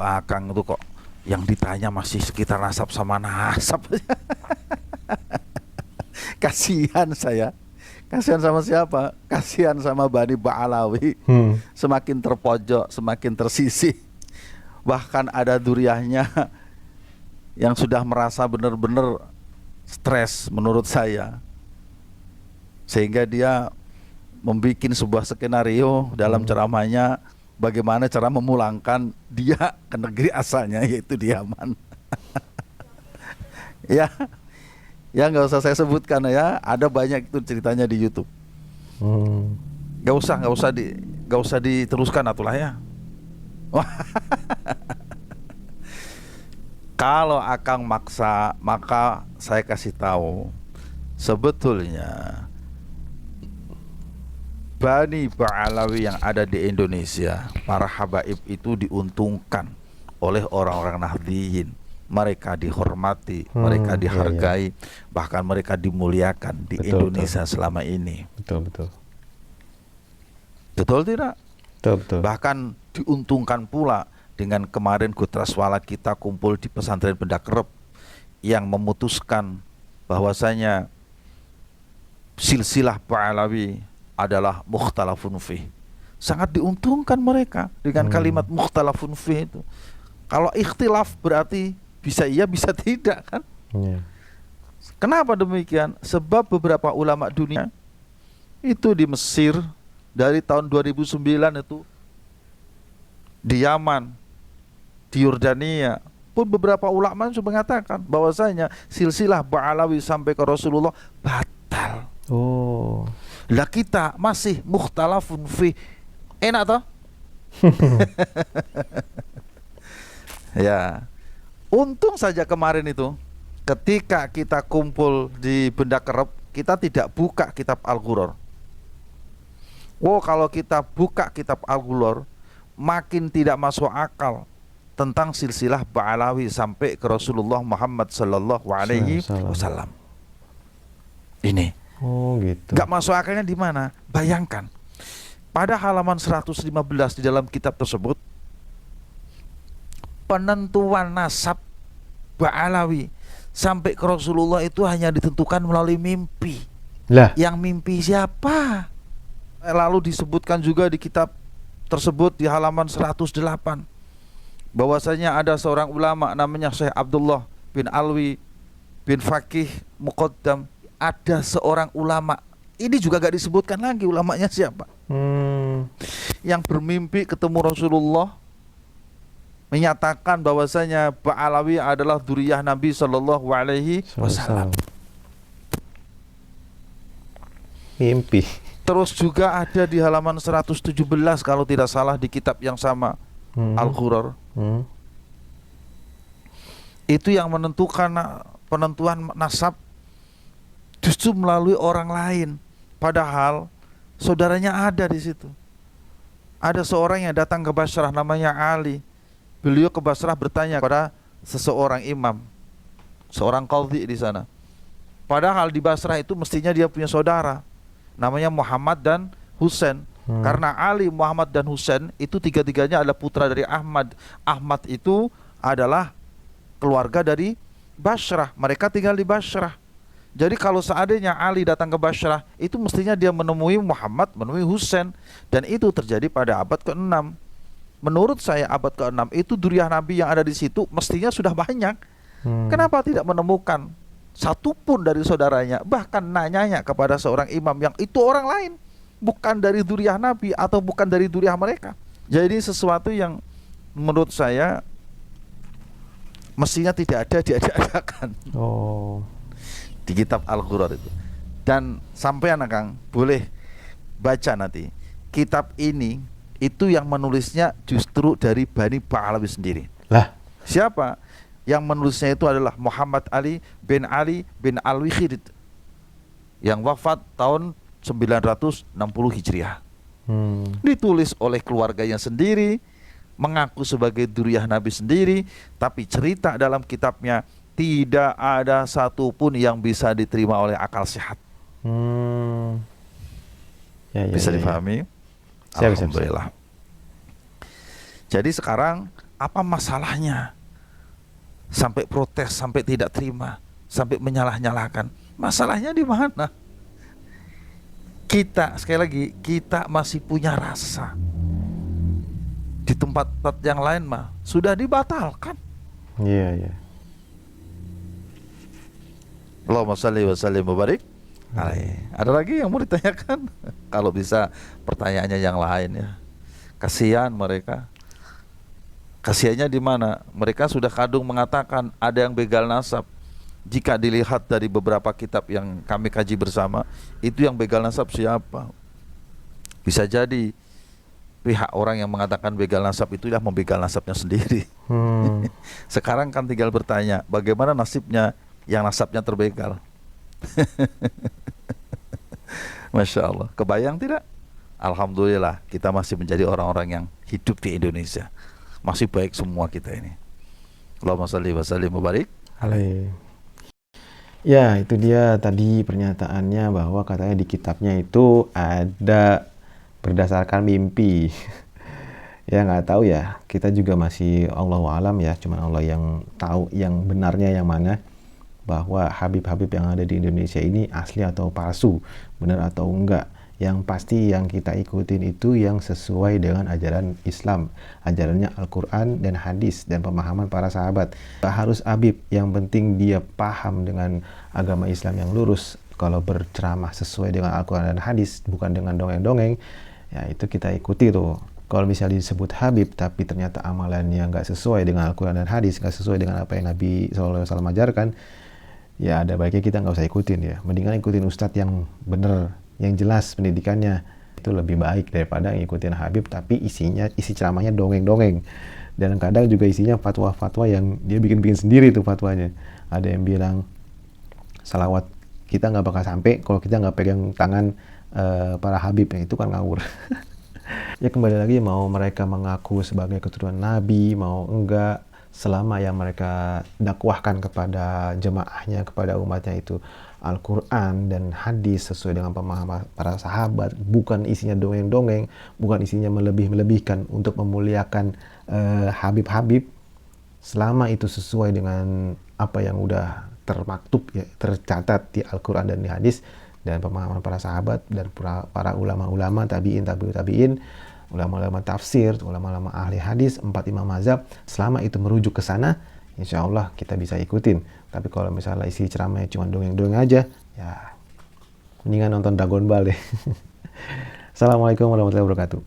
Pak Akang itu kok yang ditanya masih sekitar nasab sama nasab. Kasihan saya. Kasihan sama siapa? Kasihan sama Bani Ba'alawi. Semakin terpojok, semakin tersisih. Bahkan ada duriahnya yang sudah merasa benar-benar stres menurut saya. Sehingga dia membuat sebuah skenario dalam ceramahnya bagaimana cara memulangkan dia ke negeri asalnya, yaitu di Yaman. Ya, ya nggak usah saya sebutkan ya, ada banyak itu ceritanya di YouTube. Nggak usah diteruskan atulah ya. Kalau Akang maksa, maka saya kasih tahu, sebetulnya Bani Ba'alawi yang ada di Indonesia, para habaib itu diuntungkan oleh orang-orang Nahdliyin. Mereka dihormati, mereka dihargai, bahkan mereka dimuliakan di Indonesia selama ini. Betul. Betul tidak? Betul. Bahkan diuntungkan pula dengan kemarin Gutras-Wala kita kumpul di pesantren Benda Kerep yang memutuskan bahwasanya silsilah Ba'alawi adalah mukhtalafun fih. Sangat diuntungkan mereka dengan kalimat mukhtalafun fih itu. Kalau ikhtilaf berarti bisa iya bisa tidak kan? Kenapa demikian? Sebab beberapa ulama dunia itu di Mesir dari tahun 2009 itu, di Yaman, di Yordania pun beberapa ulama sudah mengatakan bahwasanya silsilah Ba'alawi sampai ke Rasulullah batal. Lah kita masih mukhtalafun fi. Enak toh? Ya. Untung saja kemarin itu ketika kita kumpul di Benda Kerep, kita tidak buka kitab Al-Ghuror. Kalau kita buka kitab Al-Ghuror, makin tidak masuk akal tentang silsilah Ba'alawi sampai ke Rasulullah Muhammad sallallahu alaihi wasallam. Ini Gitu. gak masuk akalnya di mana? Bayangkan, pada halaman 115 di dalam kitab tersebut, penentuan nasab Ba'alawi sampai ke Rasulullah itu hanya ditentukan melalui mimpi. Lah, Yang mimpi siapa? Lalu disebutkan juga di kitab tersebut di halaman 108 bahwasanya ada seorang ulama namanya Syekh Abdullah bin Alwi bin Faqih Muqaddam. Ada seorang ulama, ini juga gak disebutkan lagi ulamanya siapa, yang bermimpi ketemu Rasulullah, menyatakan bahwasanya Ba'alawi adalah dzurriyyah Nabi sallallahu alaihi wasallam. Mimpi. Terus juga ada di halaman 117 kalau tidak salah di kitab yang sama, Al-Ghuror. Itu yang menentukan penentuan nasab justru melalui orang lain, padahal saudaranya ada di situ. Ada seorang yang datang ke Basrah namanya Ali. Beliau ke Basrah bertanya kepada seseorang imam, seorang qadhi di sana. Padahal di Basrah itu mestinya dia punya saudara namanya Muhammad dan Husain. Karena Ali, Muhammad dan Husain itu tiga-tiganya adalah putra dari Ahmad. Ahmad itu adalah keluarga dari Basrah. Mereka tinggal di Basrah. Jadi kalau seandainya Ali datang ke Basrah, itu mestinya dia menemui Muhammad, menemui Husain. Dan itu terjadi pada abad ke-6. Menurut saya abad ke-6 itu dzurriyyah Nabi yang ada di situ mestinya sudah banyak. Kenapa tidak menemukan satupun dari saudaranya? Bahkan nanyanya kepada seorang imam yang itu orang lain, bukan dari dzurriyyah Nabi atau bukan dari dzurriyyah mereka. Jadi sesuatu yang menurut saya mestinya tidak ada diadakan di kitab Al-Ghuror itu. Dan sampean Kang boleh baca nanti kitab ini, itu yang menulisnya justru dari Bani Ba'alawi sendiri. Lah, siapa yang menulisnya? Itu adalah Muhammad Ali bin Al-Wikhid yang wafat tahun 960 Hijriah. Ditulis oleh keluarganya sendiri, mengaku sebagai dzurriyyah Nabi sendiri, tapi cerita dalam kitabnya tidak ada satupun yang bisa diterima oleh akal sehat. Bisa dipahami? Siap. Alhamdulillah. Jadi sekarang Apa masalahnya? Sampai protes, sampai tidak terima, sampai menyalah-nyalahkan. Masalahnya di mana? Kita, sekali lagi, kita masih punya rasa. Di tempat-tempat yang lain mah sudah dibatalkan. Iya, iya. Allahumma shalli wa sallim wa barik alaihi. Ada lagi yang mau ditanyakan? Kalau bisa pertanyaannya yang lain ya. Kasihan mereka. Kasihannya di mana? Mereka sudah kadung mengatakan ada yang begal nasab. Jika dilihat dari beberapa kitab yang kami kaji bersama, itu yang begal nasab siapa? Bisa jadi pihak orang yang mengatakan begal nasab itu yang membegal nasabnya sendiri. Sekarang kan tinggal bertanya, bagaimana nasibnya yang nasabnya terbegal? Masya Allah. Kebayang tidak? Alhamdulillah kita masih menjadi orang-orang yang hidup di Indonesia. Masih baik semua kita ini. Allahumma shalli wa sallim wa barik Alaihi. Ya, itu dia tadi pernyataannya bahwa katanya di kitabnya itu ada berdasarkan mimpi. Ya nggak tahu ya, kita juga masih Allahu alam ya, cuman Allah yang tahu yang benarnya yang mana, bahwa Habib-Habib yang ada di Indonesia ini asli atau palsu, benar atau enggak. Yang pasti yang kita ikutin itu yang sesuai dengan ajaran Islam, ajarannya Al-Quran dan hadis dan pemahaman para sahabat. Gak harus Habib, yang penting dia paham dengan agama Islam yang lurus. Kalau berceramah sesuai dengan Al-Quran dan hadis, bukan dengan dongeng-dongeng, ya itu kita ikuti tuh. Kalau misalnya disebut Habib tapi ternyata amalannya nggak sesuai dengan Al-Quran dan hadis, nggak sesuai dengan apa yang Nabi SAW ajarkan, ya ada baiknya kita nggak usah ikutin ya. Mendingan ikutin Ustadz yang bener, yang jelas pendidikannya. Itu lebih baik daripada ngikutin Habib tapi isi ceramahnya dongeng-dongeng. Dan kadang juga isinya fatwa-fatwa yang dia bikin-bikin sendiri tuh fatwanya. Ada yang bilang salawat kita nggak bakal sampai kalau kita nggak pegang tangan para Habib, yang itu kan ngawur. Ya kembali lagi, mau mereka mengaku sebagai keturunan Nabi mau enggak, selama yang mereka dakwahkan kepada jemaahnya, kepada umatnya itu Al-Quran dan hadis sesuai dengan pemahaman para sahabat, bukan isinya dongeng-dongeng, bukan isinya melebih-melebihkan untuk memuliakan Habib-Habib, selama itu sesuai dengan apa yang udah termaktub ya, tercatat di Al-Quran dan di hadis dan pemahaman para sahabat dan para ulama-ulama tabi'in, ulama-ulama tafsir, ulama-ulama ahli hadis, 4 imam mazhab, selama itu merujuk ke sana, insya Allah kita bisa ikutin. Tapi kalau misalnya isi ceramahnya cuma dongeng-dongeng aja, ya mendingan nonton Dragon Ball deh. Assalamualaikum warahmatullahi wabarakatuh.